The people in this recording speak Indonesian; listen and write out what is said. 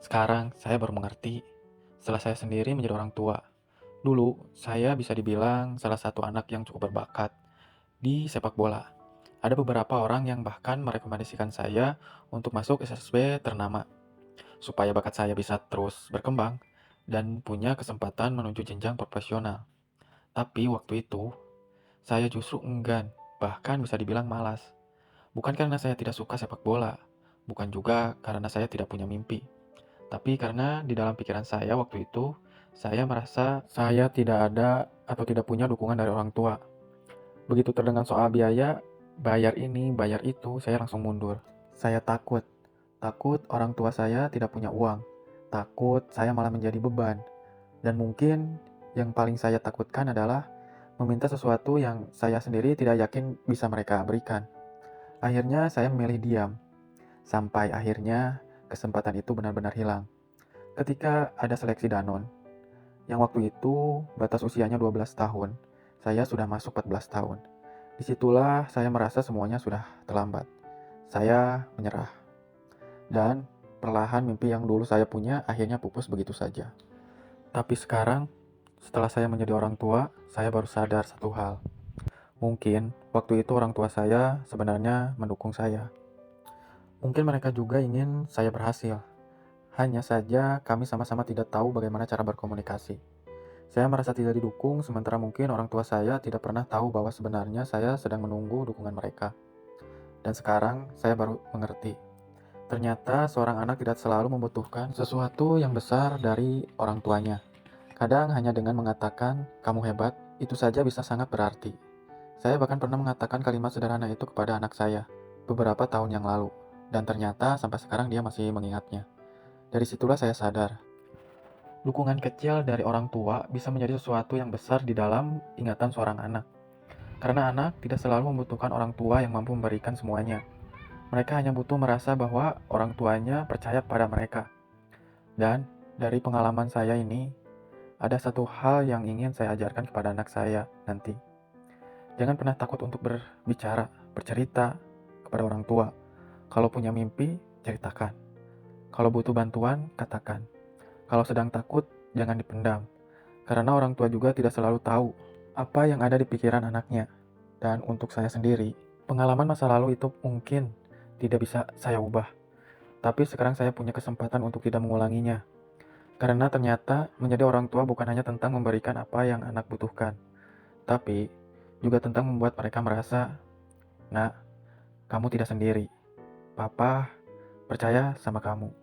Sekarang saya baru mengerti setelah saya sendiri menjadi orang tua. Dulu, saya bisa dibilang salah satu anak yang cukup berbakat di sepak bola. Ada beberapa orang yang bahkan merekomendasikan saya untuk masuk SSB ternama, supaya bakat saya bisa terus berkembang dan punya kesempatan menuju jenjang profesional. Tapi waktu itu, saya justru enggan, bahkan bisa dibilang malas. Bukan karena saya tidak suka sepak bola, bukan juga karena saya tidak punya mimpi. Tapi karena di dalam pikiran saya waktu itu, saya merasa saya tidak ada atau tidak punya dukungan dari orang tua. Begitu terdengar soal biaya, bayar ini, bayar itu, saya langsung mundur. Saya takut. Takut orang tua saya tidak punya uang. Takut saya malah menjadi beban. Dan mungkin yang paling saya takutkan adalah meminta sesuatu yang saya sendiri tidak yakin bisa mereka berikan. Akhirnya saya memilih diam. Sampai akhirnya kesempatan itu benar-benar hilang. Ketika ada seleksi Danon, yang waktu itu batas usianya 12 tahun, saya sudah masuk 14 tahun. Disitulah saya merasa semuanya sudah terlambat. Saya menyerah. Dan perlahan mimpi yang dulu saya punya akhirnya pupus begitu saja. Tapi sekarang, setelah saya menjadi orang tua, saya baru sadar satu hal. Mungkin waktu itu orang tua saya sebenarnya mendukung saya. Mungkin mereka juga ingin saya berhasil. Hanya saja kami sama-sama tidak tahu bagaimana cara berkomunikasi. Saya merasa tidak didukung, sementara mungkin orang tua saya tidak pernah tahu bahwa sebenarnya saya sedang menunggu dukungan mereka. Dan sekarang saya baru mengerti. Ternyata seorang anak tidak selalu membutuhkan sesuatu yang besar dari orang tuanya. Kadang hanya dengan mengatakan, "Kamu hebat," itu saja bisa sangat berarti. Saya bahkan pernah mengatakan kalimat sederhana itu kepada anak saya beberapa tahun yang lalu. Dan ternyata sampai sekarang dia masih mengingatnya. Dari situlah saya sadar, dukungan kecil dari orang tua bisa menjadi sesuatu yang besar di dalam ingatan seorang anak. Karena anak tidak selalu membutuhkan orang tua yang mampu memberikan semuanya. Mereka hanya butuh merasa bahwa orang tuanya percaya pada mereka. Dan dari pengalaman saya ini, ada satu hal yang ingin saya ajarkan kepada anak saya nanti. Jangan pernah takut untuk berbicara, bercerita kepada orang tua. Kalau punya mimpi, ceritakan. Kalau butuh bantuan, katakan. Kalau sedang takut, jangan dipendam. Karena orang tua juga tidak selalu tahu apa yang ada di pikiran anaknya. Dan untuk saya sendiri, pengalaman masa lalu itu mungkin tidak bisa saya ubah. Tapi sekarang saya punya kesempatan untuk tidak mengulanginya. Karena ternyata menjadi orang tua bukan hanya tentang memberikan apa yang anak butuhkan, tapi juga tentang membuat mereka merasa, "Nak, kamu tidak sendiri. Papa percaya sama kamu."